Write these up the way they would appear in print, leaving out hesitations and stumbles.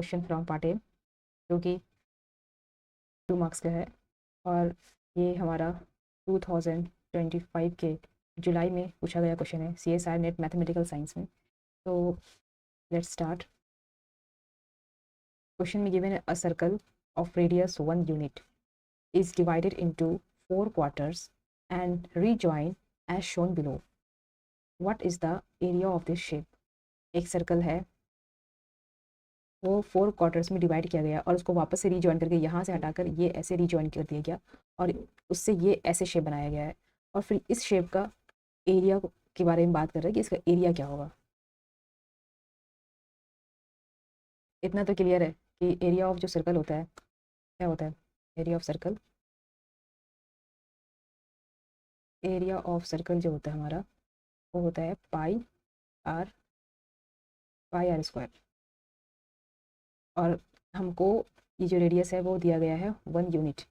Question from part A, जो कि 2 marks का है। और ये हमारा 2025 के जुलाई में पूछा गया क्वेश्चन है, CSIR नेट मैथमेटिकल साइंस में। तो लेट्स स्टार्ट। क्वेश्चन में given a circle of radius 1 unit is divided into 4 quarters and rejoined as shown below. What is the area of this shape? एक सर्कल है, वो 4 quarters में divide किया गया और उसको वापस से रीजॉइन करके यहाँ से हटाकर ये ऐसे रीजॉइन कर दिया गया और उससे ये ऐसे शेप बनाया गया है। और फिर इस शेप का एरिया के बारे में बात कर रहे हैं कि इसका एरिया क्या होगा। इतना तो क्लियर है कि एरिया ऑफ जो सर्कल होता है क्या होता है। Area of circle, area of circle जो होता है हमारा, वो होता है आर पाई आर स्क्वायर। और हमको ये जो रेडियस है वो दिया गया है 1 यूनिट,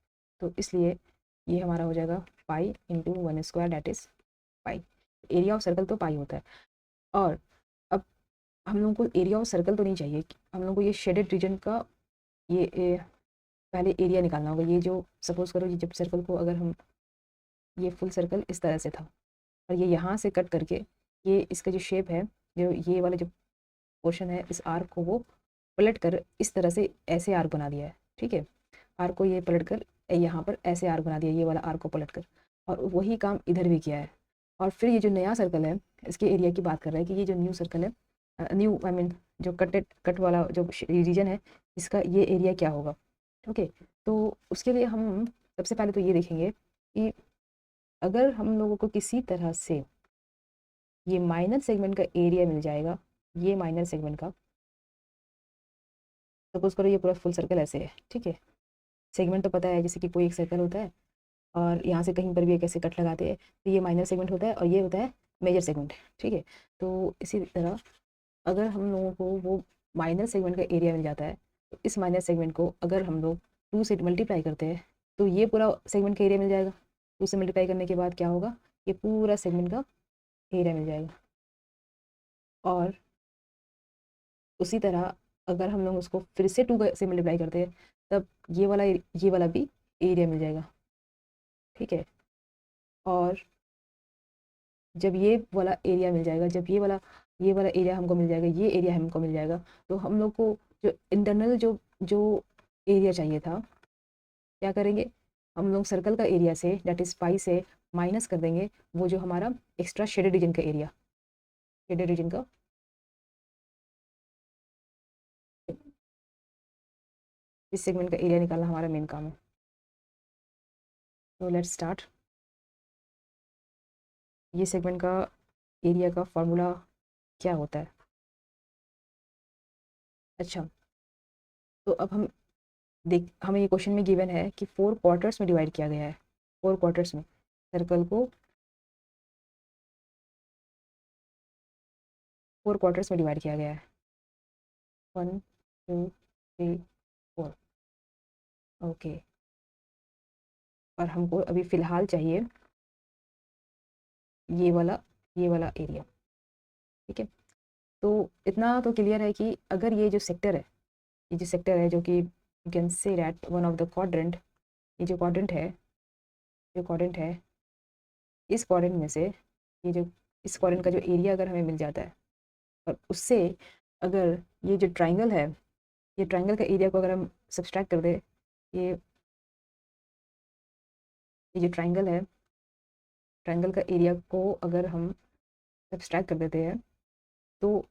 तो इसलिए ये हमारा हो जाएगा pi into 1 square, that is pi. Area of circle तो पाई होता है। और अब हम लोगों को एरिया ऑफ सर्कल तो नहीं चाहिए, हम लोगों को ये शेडेड रीजन का पहले एरिया निकालना होगा। ये जो सपोज करो, ये जब सर्कल को अगर हम, ये फुल सर्कल इस तरह से था और ये यहाँ से कट करके ये इसका जो शेप है, जो ये वाला जो पोर्शन है, इस आर्क को वो पलट कर इस तरह से ऐसे आर्क बना दिया है। ठीक है, आर्क को ये पलट कर यहाँ पर ऐसे आर्क बना दिया, ये वाला आर्क को पलट कर, और वही काम इधर भी किया है। और फिर ये जो नया सर्कल है, इसके एरिया की बात कर रहा है कि ये जो न्यू सर्कल है, न्यू आई मीन जो कट वाला जो रीजन है, इसका ये एरिया क्या होगा। ओके, तो उसके लिए हम सबसे पहले तो ये देखेंगे कि अगर हम लोगों को किसी तरह से ये माइनर सेगमेंट का एरिया मिल जाएगा, ये माइनर सेगमेंट का, सपोज करो ये पूरा फुल सर्कल ऐसे है। ठीक है, सेगमेंट तो पता है, जैसे कि कोई एक सर्कल होता है और यहाँ से कहीं पर भी एक ऐसे कट लगाते हैं, तो ये माइनर सेगमेंट होता है और ये होता है मेजर सेगमेंट। ठीक है, तो इसी तरह अगर हम लोगों को वो माइनर सेगमेंट का एरिया मिल जाता है, तो इस माइनर सेगमेंट को अगर हम लोग 2 से मल्टीप्लाई करते हैं, तो ये पूरा सेगमेंट का एरिया मिल जाएगा। 2 से मल्टीप्लाई करने के बाद क्या होगा, ये पूरा सेगमेंट का एरिया मिल जाएगा। और उसी तरह अगर हम लोग उसको फिर से 2 से मल्टीप्लाई करते हैं, तब ये वाला भी एरिया मिल जाएगा। ठीक है, और जब ये वाला एरिया मिल जाएगा, जब ये वाला एरिया हमको मिल जाएगा, ये एरिया हमको मिल जाएगा, तो हम लोग को जो इंटरनल जो जो एरिया चाहिए था, क्या करेंगे, हम लोग सर्कल का एरिया से, डेट इज पाई से माइनस कर देंगे वो जो हमारा एक्स्ट्रा शेडेड रीजन का एरिया, शेडेड रीजन का। इस सेगमेंट का एरिया निकालना हमारा मेन काम है। तो लेट्स स्टार्ट। ये सेगमेंट का एरिया का फॉर्मूला क्या होता है। अच्छा, तो अब हम देख, हमें ये क्वेश्चन में गिवन है कि 4 क्वार्टर्स में डिवाइड किया गया है। 4 क्वार्टर्स में सर्कल को 4 क्वार्टर्स में डिवाइड किया गया है। 1 2 3 4। ओके, और हमको अभी फ़िलहाल चाहिए ये वाला एरिया। ठीक है, तो इतना तो क्लियर है कि अगर ये जो सेक्टर है, ये जो सेक्टर है, जो कि you can say that one of the quadrant, ये जो क्वाड्रेंट है, जो क्वाड्रेंट है, इस क्वाड्रेंट में से ये जो इस क्वाड्रेंट का जो एरिया अगर हमें मिल जाता है, और उससे अगर ये जो ट्राइंगल है, ये ट्राइंगल का एरिया को अगर हम सब्सट्रैक्ट कर दे, ये ये जो ट्राइंगल है, ट्राइंगल का एरिया को अगर हम सब्सट्रैक्ट कर देते हैं, तो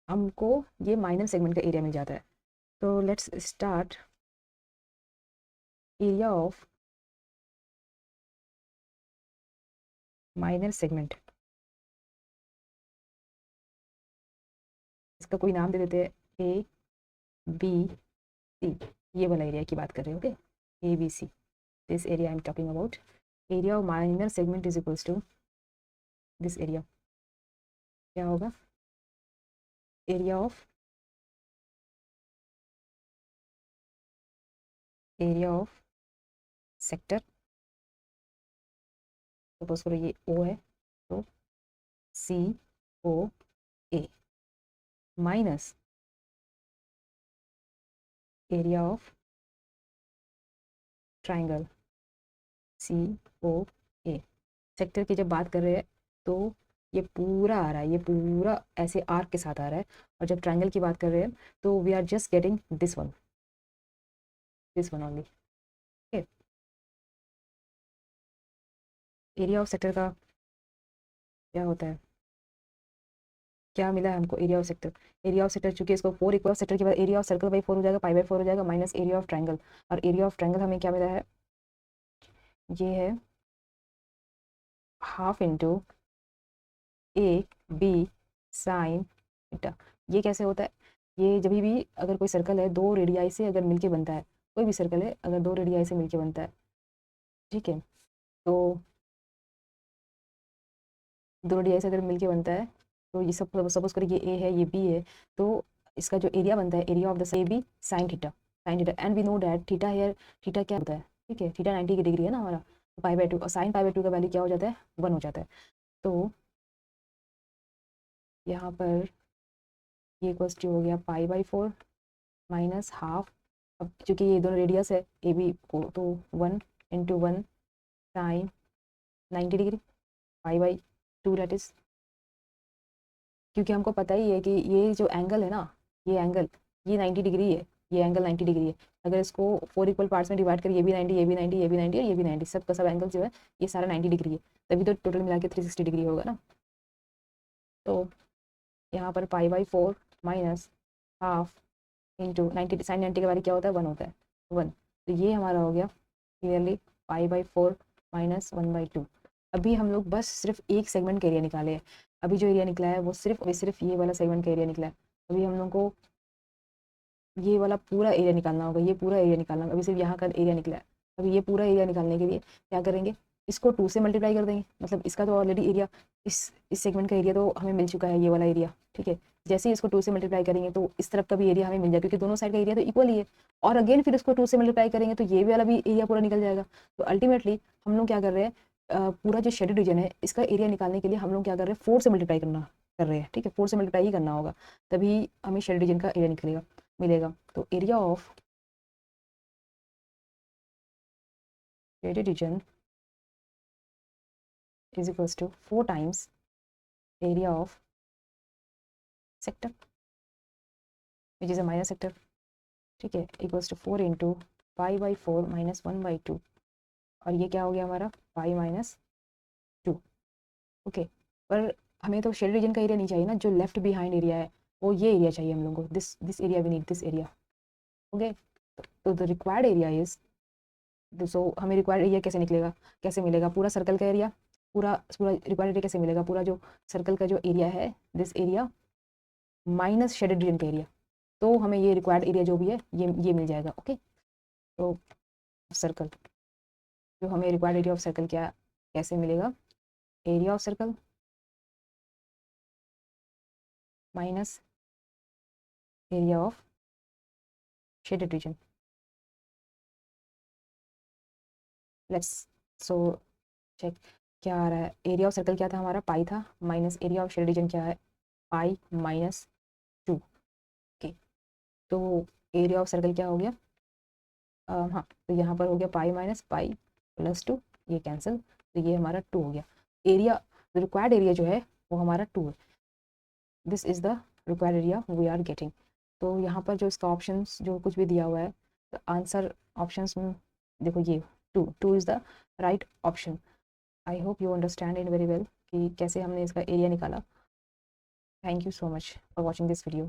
हमको ये माइनर सेगमेंट का एरिया मिल जाता है। तो let's start. Area of minor segment, इसका कोई नाम दे देते हैं ए बी सी। ये वाला एरिया की बात कर रहे हैं। Okay, A B C, this area I am talking about. Area of minor segment is equals to this area. क्या होगा, एरिया ऑफ सेक्टर, सपोज करो ये ओ है, तो C O A minus area of triangle COA। Sector की जब बात कर रहे हैं तो ये पूरा आ रहा है, ये पूरा ऐसे आर्क के साथ आ रहा है। और जब ट्राइंगल की बात कर रहे हैं तो we are just getting this one only. Area of sector का क्या होता है, क्या मिला है हमको area of sector. Area of sector चूंकि इसको 4 इक्वल सेक्टर के बाद एरिया ऑफ सर्कल बाई 4 हो जाएगा, पाई बाई 4 हो जाएगा, माइनस एरिया ऑफ ट्राइंगल। और एरिया ऑफ ट्राइंगल हमें क्या मिला है, ये है half into A B sine theta. ये कैसे होता है, ये जब भी अगर कोई सर्कल है दो रेडियाई से अगर मिलके बनता है, कोई भी सर्कल है अगर दो रेडियाई से मिलके बनता है, ठीक है, तो दो रेडियाई से अगर मिलके बनता है तो ये सब सपोज करिए ये ए है ये बी है, तो इसका जो एरिया बनता है area of the A B sine theta and we know that theta here, theta क्या होता है, ठीक है, थीटा 90 की डिग्री है ना हमारा, पाई बाई 2 और साइन पाई बाई 2 का वैल्यू क्या हो जाता है 1 हो जाता है। तो यहाँ पर ये इक्वल्स टू हो गया पाई बाई 4 माइनस हाफ। अब चूंकि ये दोनों रेडियस है ए बी को, तो 1 into 1 sine 90 degree pi by 2 that is, क्योंकि हमको पता ही है कि ये जो एंगल है ना, ये एंगल ये 90 डिग्री है, ये एंगल 90 डिग्री है। अगर इसको 4 इक्वल पार्ट्स में डिवाइड करें, ये भी 90 ये भी 90 ये भी 90 और ये भी 90, सब का सब एंगल जो है ये सारा 90 डिग्री है, तभी तो टोटल मिला के 360 डिग्री होगा ना। तो यहाँ पर pi by 4 minus half into 90, sine 90 के बारे क्या होता है 1 होता है 1, तो ये हमारा हो गया क्लियरली पाई बाई 4 माइनस 1/2। अभी हम लोग बस सिर्फ एक सेगमेंट का एरिया निकाले हैं, अभी जो एरिया निकला है वो सिर्फ ये वाला सेगमेंट का एरिया निकला है। अभी हम लोग को ये वाला पूरा एरिया निकालना होगा, ये पूरा एरिया निकालना होगा, अभी सिर्फ यहाँ का एरिया निकला है। अभी ये पूरा एरिया निकालने के लिए क्या करेंगे, इसको 2 से मल्टीप्लाई कर देंगे, मतलब इसका तो ऑलरेडी एरिया इस सेगमेंट का एरिया तो हमें मिल चुका है ये वाला एरिया, ठीक है। जैसे ही इसको 2 से मल्टीप्लाई करेंगे तो इस तरफ का भी एरिया हमें मिल जाएगा, क्योंकि दोनों साइड का एरिया तो इक्वल ही है। और अगेन फिर इसको 2 से मल्टीप्लाई करेंगे तो ये वाला भी एरिया पूरा निकल जाएगा। तो अल्टीमेटली हम लोग क्या कर रहे हैं, पूरा जो शेडेड रीजन है इसका एरिया निकालने के लिए हम लोग क्या कर रहे हैं 4 से मल्टीप्लाई कर रहे हैं, ठीक है, 4 से मल्टीप्लाई ही करना होगा, तभी हमें शेडेड रीजन का एरिया मिलेगा। तो area of shaded reason is equals to 4 times area of sector which is a minor sector, ठीक है, equals to 4 into pi by 4 minus 1/2, और ये क्या हो गया हमारा पाई माइनस 2। ओके, पर हमें तो शेड रीजन का एरिया नहीं चाहिए ना, जो लेफ्ट बिहाइंड एरिया है वो ये एरिया चाहिए हम लोगों को, this area we need this area. Okay, तो the required area is, so हमें रिक्वायर्ड एरिया कैसे निकलेगा, कैसे मिलेगा, पूरा सर्कल का एरिया, पूरा पूरा रिक्वायर्ड एरिया कैसे मिलेगा, पूरा जो सर्कल का जो एरिया है this area minus shaded region का एरिया, तो हमें ये रिक्वायर्ड एरिया जो भी है ये मिल जाएगा। ओके, तो सर्कल जो हमें रिक्वायर्ड एरिया ऑफ सर्कल क्या कैसे मिलेगा, area of circle minus area of shaded region. Let's so check क्या आ रहा है, एरिया ऑफ सर्कल क्या था हमारा पाई था, minus area of shaded reason क्या है पाई माइनस 2। ओके, तो एरिया ऑफ सर्कल क्या हो गया, हाँ, तो यहाँ पर हो गया पाई माइनस पाई प्लस 2, ये कैंसिल, तो ये हमारा 2 हो गया। एरिया रिक्वायर्ड एरिया जो है वो हमारा 2 है, this is the required area we are getting. तो यहाँ पर जो इसका ऑप्शंस जो कुछ भी दिया हुआ है, तो आंसर ऑप्शंस में देखो ये 2 is the right option. I hope you understand it very well कि कैसे हमने इसका एरिया निकाला। Thank you so much for watching this video.